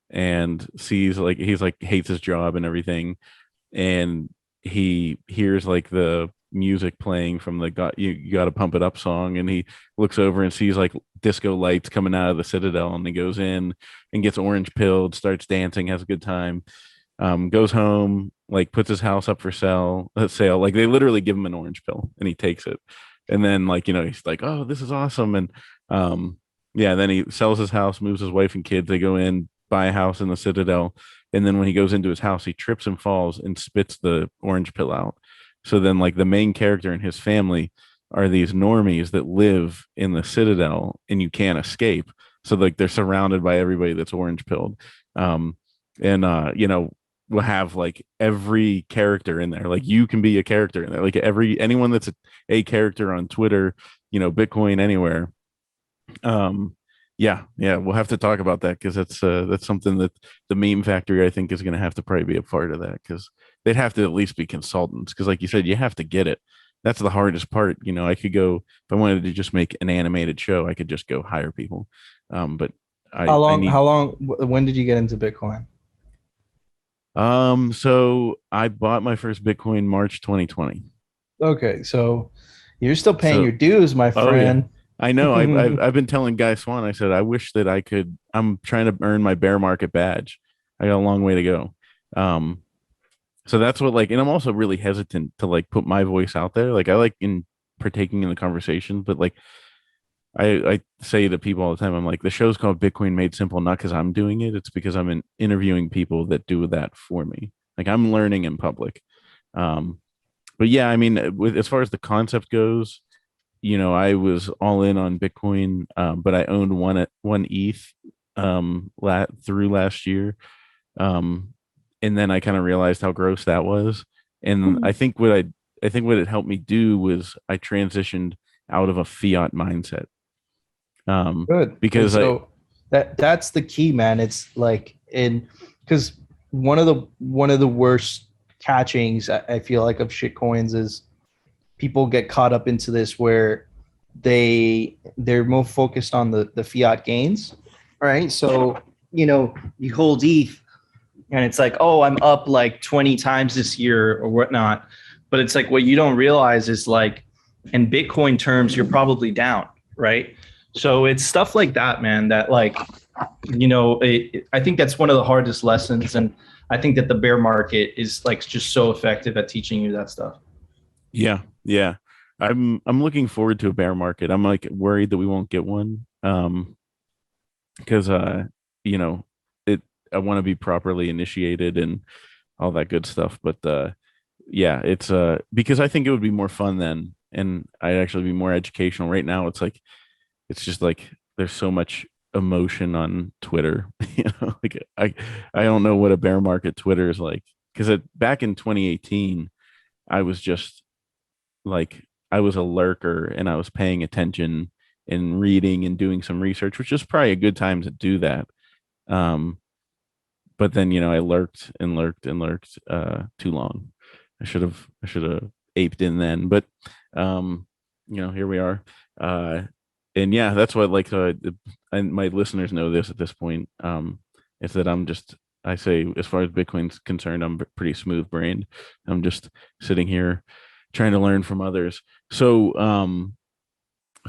and sees he's hates his job and everything, and he hears like the music playing from the you got to pump it up song, and he looks over and sees like disco lights coming out of the citadel, and he goes in and gets orange pilled, starts dancing, has a good time, goes home, like puts his house up for sale, like they literally give him an orange pill and he takes it, and then he's like, oh, this is awesome. And yeah, then he sells his house, moves his wife and kids, they go in, buy a house in the citadel, and then when he goes into his house, he trips and falls and spits the orange pill out. So then like the main character and his family are these normies that live in the citadel and you can't escape. So like they're surrounded by everybody that's orange pilled. We'll have like every character in there. Like you can be a character in there. Like anyone that's a character on Twitter, Bitcoin anywhere. Yeah, we'll have to talk about that because that's something that the Meme Factory, I think, is going to have to probably be a part of that, because they'd have to at least be consultants, because like you said, you have to get it. That's the hardest part. I could go, if I wanted to just make an animated show, I could just go hire people. But how long when did you get into Bitcoin? So I bought my first Bitcoin March 2020. Okay, so you're still paying your dues, my friend. Oh, yeah. I know. I've been telling Guy Swan, I said, I wish that I could. I'm trying to earn my bear market badge. I got a long way to go. So that's what and I'm also really hesitant to put my voice out there. I like partaking in the conversation, but I say to people all the time, I'm like, the show's called Bitcoin Made Simple, not because I'm doing it. It's because I'm interviewing people that do that for me. I'm learning in public. but yeah, I mean, as far as the concept goes, I was all in on Bitcoin, but I owned one ETH through last year, and then I kind of realized how gross that was. And I think what it helped me do was I transitioned out of a fiat mindset, Good. And because so that's the key, man. It's like because one of the worst catchings I feel like of shit coins is people get caught up into this where they're more focused on the fiat gains, right? So you hold ETH and it's like, oh, I'm up like 20 times this year or whatnot, but it's like what you don't realize is like in Bitcoin terms you're probably down, right? So it's stuff like that, man, that like I think that's one of the hardest lessons, and I think that the bear market is like just so effective at teaching you that stuff. yeah, yeah, I'm looking forward to a bear market. I'm like worried that we won't get one, because you know, it I want to be properly initiated and all that good stuff. But yeah, it's because I think it would be more fun then, and I'd actually be more educational. Right now, it's just like there's so much emotion on Twitter. Like I don't know what a bear market Twitter is like, because back in 2018, I was just like I was a lurker and I was paying attention and reading and doing some research, which is probably a good time to do that. Um, but then I lurked and lurked and lurked too long. I should have aped in then, but here we are. Uh, and yeah, that's what like and my listeners know this at this point. Is that I say as far as Bitcoin's concerned, I'm pretty smooth brained. I'm just sitting here trying to learn from others. So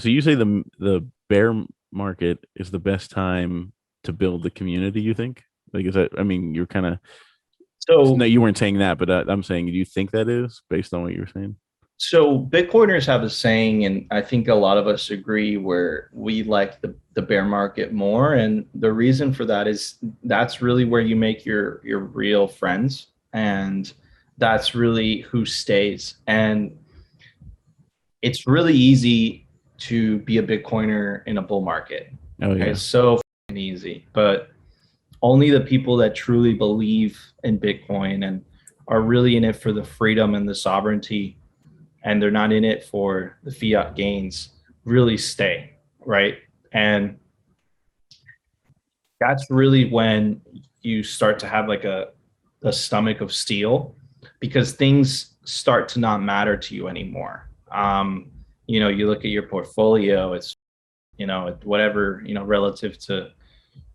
you say the bear market is the best time to build the community, you think? Like, is that, I mean, you're kind of, no, So you weren't saying that, but I'm saying, do you think that is based on what you're saying? So Bitcoiners have a saying, and I think a lot of us agree, where we like the bear market more. And the reason for that is that's really where you make your real friends, and that's really who stays. And it's really easy to be a Bitcoiner in a bull market. Oh Okay, yeah. it's so easy, but only the people that truly believe in Bitcoin and are really in it for the freedom and the sovereignty, and they're not in it for the fiat gains, really stay, right? And that's really when you start to have like a stomach of steel, because things start to not matter to you anymore. You look at your portfolio, it's whatever, relative to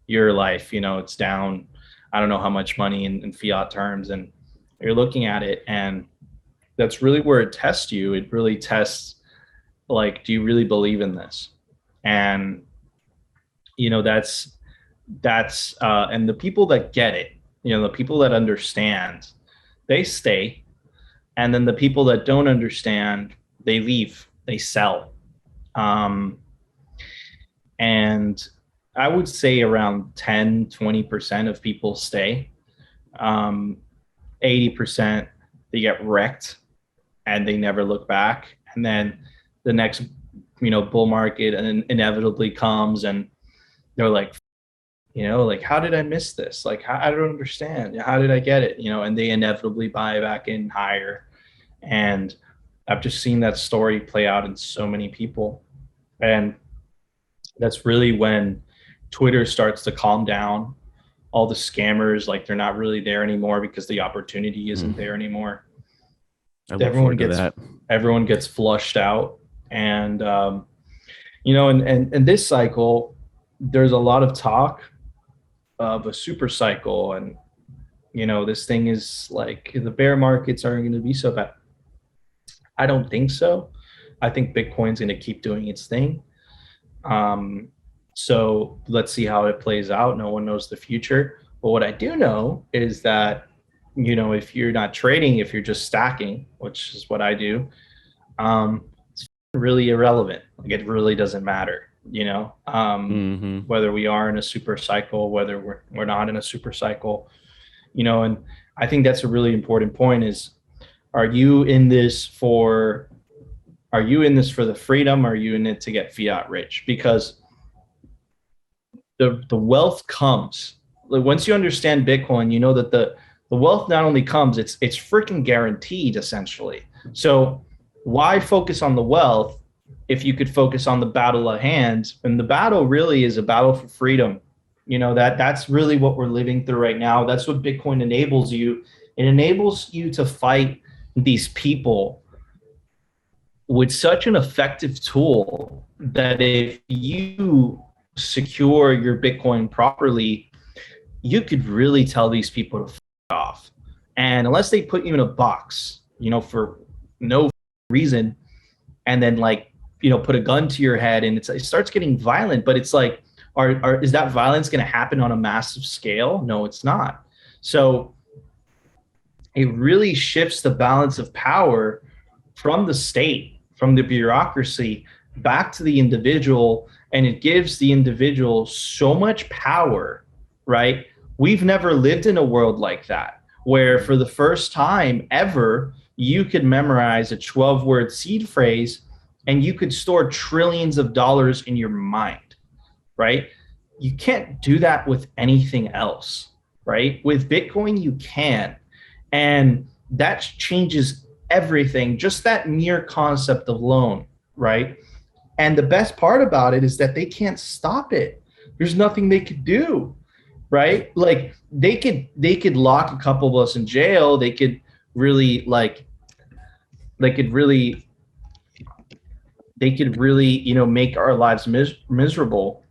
your life, it's down, I don't know how much money in fiat terms, and you're looking at it, and that's really where it tests you. It really tests, like, do you really believe in this? And and the people that get it, the people that understand, they stay. And then the people that don't understand, they leave, they sell. um, and I would say around 10-20% of people stay. 80% they get wrecked and they never look back. And then the next, bull market and inevitably comes, and they're like, like, how did I miss this? Like, I don't understand. How did I get it? And they inevitably buy back in higher. And I've just seen that story play out in so many people. And that's really when Twitter starts to calm down. All the scammers, like, they're not really there anymore because the opportunity isn't there anymore. I look forward to that. Everyone gets flushed out. And in this cycle, there's a lot of talk of a super cycle, and this thing is like, the bear markets aren't going to be so bad. I don't think so. I think Bitcoin's going to keep doing its thing. So let's see how it plays out. No one knows the future. But what I do know is that, if you're not trading, if you're just stacking, which is what I do, it's really irrelevant. Like, it really doesn't matter, whether we are in a super cycle, whether we're not in a super cycle, and I think that's a really important point, is Are you in this for the freedom? Or are you in it to get fiat rich? Because the wealth comes. Like, once you understand Bitcoin, you know that the wealth not only comes, it's freaking guaranteed, essentially. So why focus on the wealth if you could focus on the battle at hand? And the battle really is a battle for freedom. That's really what we're living through right now. That's what Bitcoin enables you. It enables you to fight these people with such an effective tool that if you secure your Bitcoin properly, you could really tell these people to f off. And unless they put you in a box, for no reason, and then put a gun to your head, and it starts getting violent. But it's like, is that violence going to happen on a massive scale? No, it's not. So it really shifts the balance of power from the state, from the bureaucracy, back to the individual, and it gives the individual so much power, right? We've never lived in a world like that, where for the first time ever, you could memorize a 12-word seed phrase and you could store trillions of dollars in your mind, right? You can't do that with anything else, right? With Bitcoin, you can. And that changes everything, just that mere concept alone, right? And the best part about it is that they can't stop it. There's nothing they could do, right? Like, they could lock a couple of us in jail. They could really make our lives miserable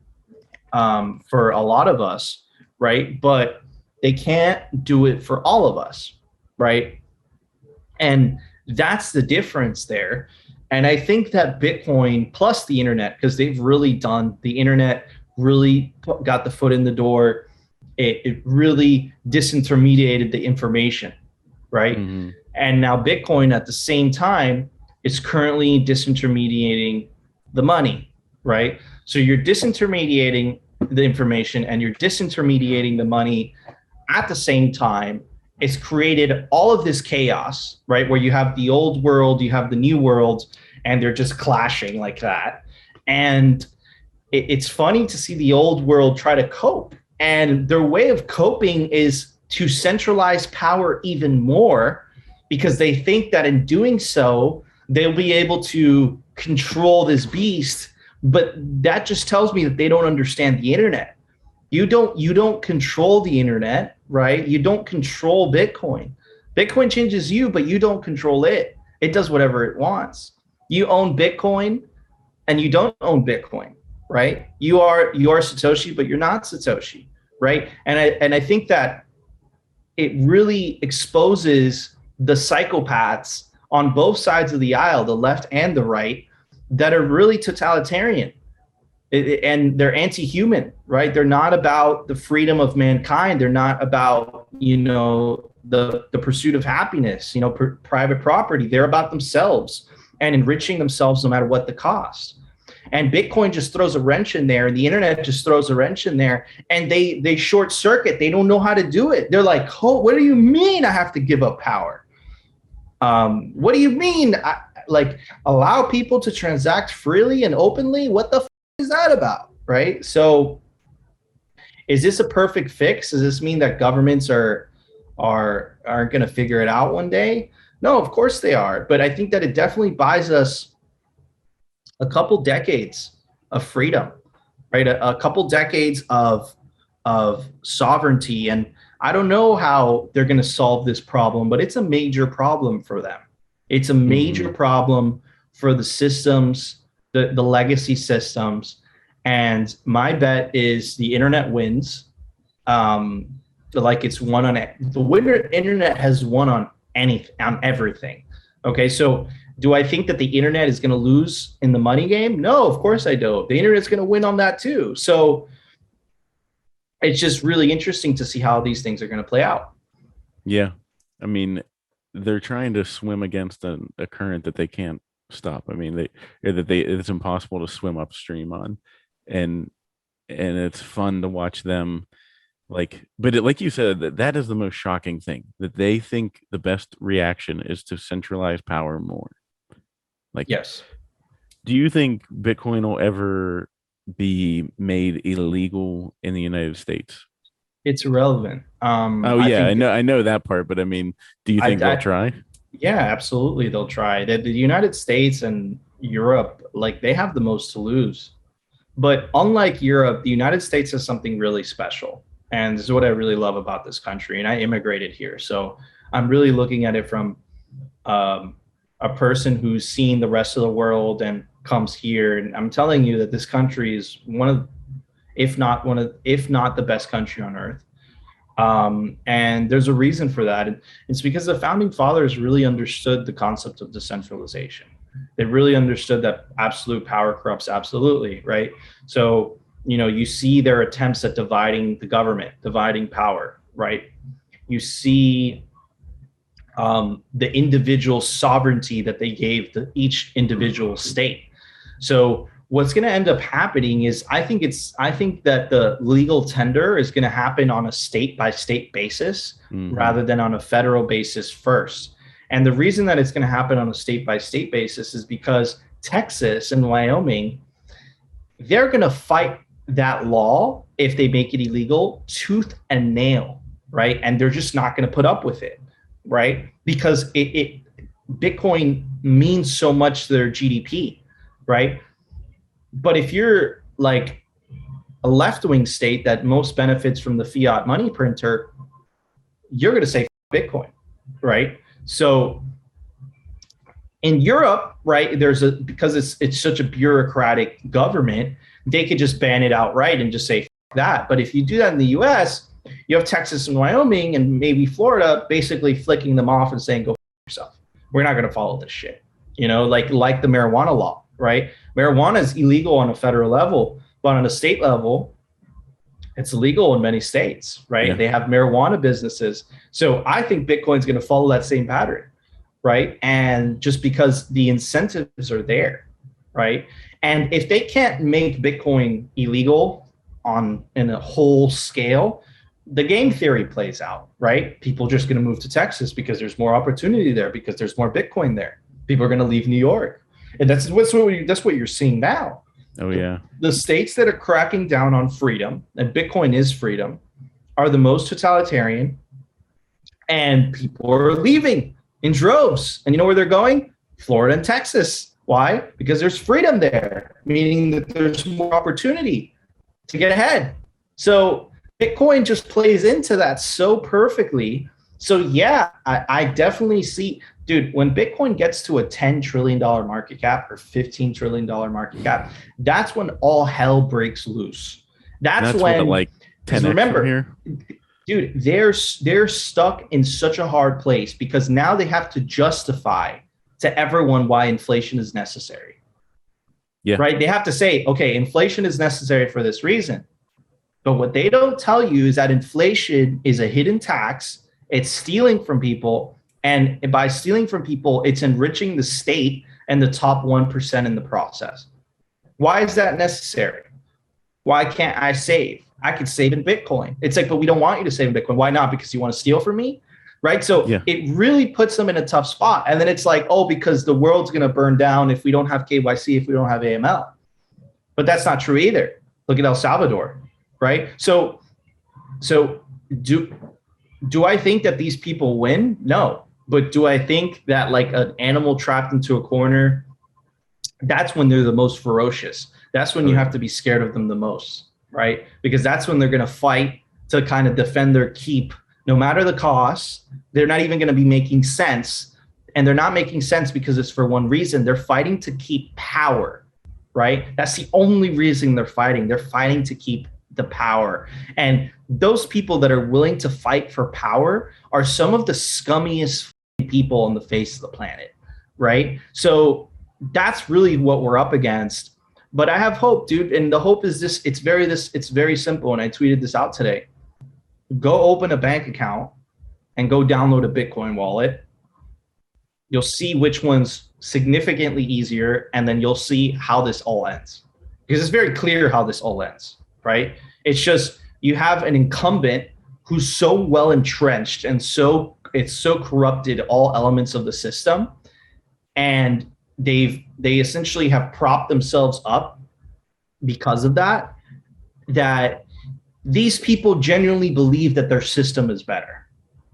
for a lot of us, right? But they can't do it for all of us, right? And that's the difference there. And I think that Bitcoin plus the internet, because they've really done, the internet really got the foot in the door. It really disintermediated the information, right? Mm-hmm. And now Bitcoin at the same time is currently disintermediating the money, right? So you're disintermediating the information and you're disintermediating the money at the same time. It's created all of this chaos, right? Where you have the old world, you have the new world, and they're just clashing like that. And it's funny to see the old world try to cope. And their way of coping is to centralize power even more, because they think that in doing so, they'll be able to control this beast. But that just tells me that they don't understand the internet. You don't control the internet, right? You don't control Bitcoin. Bitcoin changes you, but you don't control it. It does whatever it wants. You own Bitcoin and you don't own Bitcoin, right? You are Satoshi, but you're not Satoshi, right? And I think that it really exposes the psychopaths on both sides of the aisle, the left and the right, that are really totalitarian. And they're anti-human, right? They're not about the freedom of mankind. They're not about, the pursuit of happiness, private property. They're about themselves and enriching themselves no matter what the cost. And Bitcoin just throws a wrench in there, and the internet just throws a wrench in there, and they short circuit. They don't know how to do it. They're like, oh, what do you mean I have to give up power? What do you mean? Allow people to transact freely and openly? What the is that about, right? So is this a perfect fix? Does this mean that governments aren't going to figure it out one day? No, of course they are. But I think that it definitely buys us a couple decades of freedom, right? A couple decades of sovereignty. And I don't know how they're going to solve this problem, but it's a major problem for them. It's a major problem for the systems, the legacy systems. And my bet is the internet wins. It's won on it. The internet has won on everything. Okay, so do I think that the internet is going to lose in the money game? No, of course I don't. The internet's going to win on that too. So it's just really interesting to see how these things are going to play out. Yeah, I mean, they're trying to swim against a current that they can't stop. I mean, it's impossible to swim upstream on, and it's fun to watch them Like, but like you said, that is the most shocking thing, that they think the best reaction is to centralize power more. Like, Yes. do you think Bitcoin will ever be made illegal in the United States? It's irrelevant. Oh I yeah, think I know that part, but I mean, do you think they'll try? yeah, absolutely. They'll try. The United States and Europe, like they have the most to lose. But unlike Europe, the United States has something really special. And this is what I really love about this country. And I immigrated here. So I'm really looking at it from um, a person who's seen the rest of the world and comes here. And I'm telling you that this country is if not the best country on earth. And there's a reason for that. And it's because the founding fathers really understood the concept of decentralization. They really understood that absolute power corrupts absolutely, right? So, you see their attempts at dividing the government, dividing power, right? You see the individual sovereignty that they gave to each individual state. So what's going to end up happening is I think that the legal tender is going to happen on a state by state basis rather than on a federal basis first. And the reason that it's going to happen on a state by state basis is because Texas and Wyoming, they're going to fight that law if they make it illegal tooth and nail, right? And they're just not going to put up with it, right? Because Bitcoin means so much to their GDP, right? But if you're like a left-wing state that most benefits from the fiat money printer, you're going to say Bitcoin, right? So in Europe, right, because it's such a bureaucratic government, they could just ban it outright and just say that. But if you do that in the US, you have Texas and Wyoming and maybe Florida basically flicking them off and saying, go yourself. We're not going to follow this shit. Like the marijuana law, right? Marijuana is illegal on a federal level, but on a state level, it's illegal in many states, right? Yeah. They have marijuana businesses. So I think Bitcoin's going to follow that same pattern, right? And just because the incentives are there, right? And if they can't make Bitcoin illegal in a whole scale, the game theory plays out, right? People are just going to move to Texas because there's more opportunity there, because there's more Bitcoin there. People are going to leave New York. And that's what you're seeing now. Oh, yeah. The states that are cracking down on freedom, and Bitcoin is freedom, are the most totalitarian, and people are leaving in droves. And you know where they're going? Florida and Texas. Why? Because there's freedom there, meaning that there's more opportunity to get ahead. So Bitcoin just plays into that so perfectly. So yeah, I definitely see, dude, when Bitcoin gets to a $10 trillion market cap or $15 trillion market cap, that's when all hell breaks loose. That's when, like 10x remember, here. Dude, they're stuck in such a hard place because now they have to justify to everyone why inflation is necessary. Yeah. Right? They have to say, okay, inflation is necessary for this reason. But what they don't tell you is that inflation is a hidden tax. It's stealing from people. And by stealing from people, it's enriching the state and the top 1% in the process. Why is that necessary? Why can't I save? I could save in Bitcoin. It's like, but we don't want you to save in Bitcoin. Why not? Because you want to steal from me? Right? So It really puts them in a tough spot. And then it's like, oh, because the world's going to burn down if we don't have KYC, if we don't have AML. But that's not true either. Look at El Salvador, right? So do I think that these people win? No. But do I think that like an animal trapped into a corner, that's when they're the most ferocious. That's when you have to be scared of them the most, right? Because that's when they're going to fight to kind of defend their keep, no matter the cost. They're not even going to be making sense. And they're not making sense because it's for one reason. They're fighting to keep power, right? That's the only reason they're fighting. They're fighting to keep the power. And those people that are willing to fight for power are some of the scummiest people on the face of the planet, right? So that's really what we're up against. But I have hope, dude. And the hope is this, it's very simple. And I tweeted this out today. Go open a bank account and go download a Bitcoin wallet. You'll see which one's significantly easier. And then you'll see how this all ends. Because it's very clear how this all ends, right? It's just you have an incumbent who's so well entrenched and it's so corrupted all elements of the system, and they essentially have propped themselves up because of that these people genuinely believe that their system is better.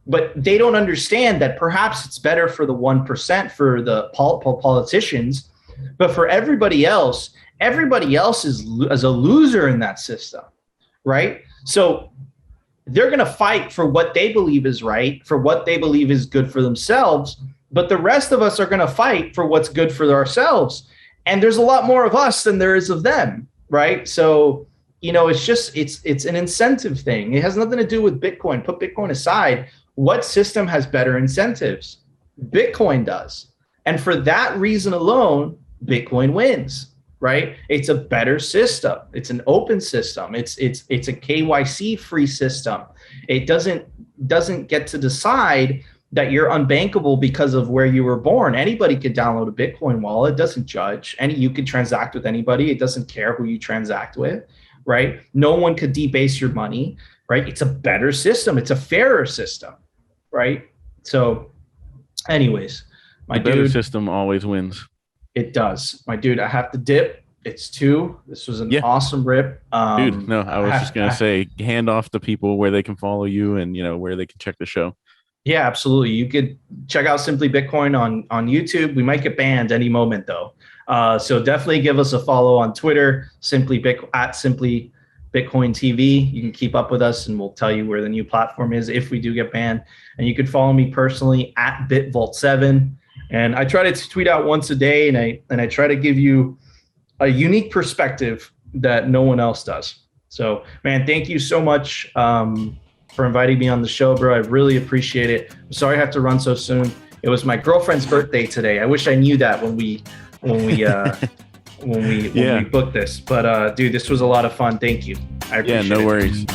But they don't understand that perhaps it's better for the 1%, for the politicians, but for everybody else is a loser in that system, right? So they're going to fight for what they believe is right, for what they believe is good for themselves, but the rest of us are going to fight for what's good for ourselves. And there's a lot more of us than there is of them, right? So, it's an incentive thing. It has nothing to do with Bitcoin. Put Bitcoin aside. What system has better incentives? Bitcoin does. And for that reason alone, Bitcoin wins, right? It's a better system. It's an open system. It's a KYC free system. It doesn't get to decide that you're unbankable because of where you were born. Anybody could download a Bitcoin wallet. It doesn't judge. You could transact with anybody. It doesn't care who you transact with, right? No one could debase your money, right? It's a better system. It's a fairer system, right? So anyways, the better system always wins. It does. My dude, I have to dip. It's 2. This was an awesome rip. Dude, no, I was just going to say, hand off to people where they can follow you and, where they can check the show. Yeah, absolutely. You could check out Simply Bitcoin on YouTube. We might get banned any moment though. So definitely give us a follow on Twitter, at Simply Bitcoin TV. You can keep up with us and we'll tell you where the new platform is if we do get banned. And you could follow me personally at BitVault7. And I try to tweet out once a day, and I try to give you a unique perspective that no one else does. So, man, thank you so much for inviting me on the show, bro. I really appreciate it. I'm sorry I have to run so soon. It was my girlfriend's birthday today. I wish I knew that when we booked this. But dude, this was a lot of fun. Thank you. I appreciate it. Yeah, no worries.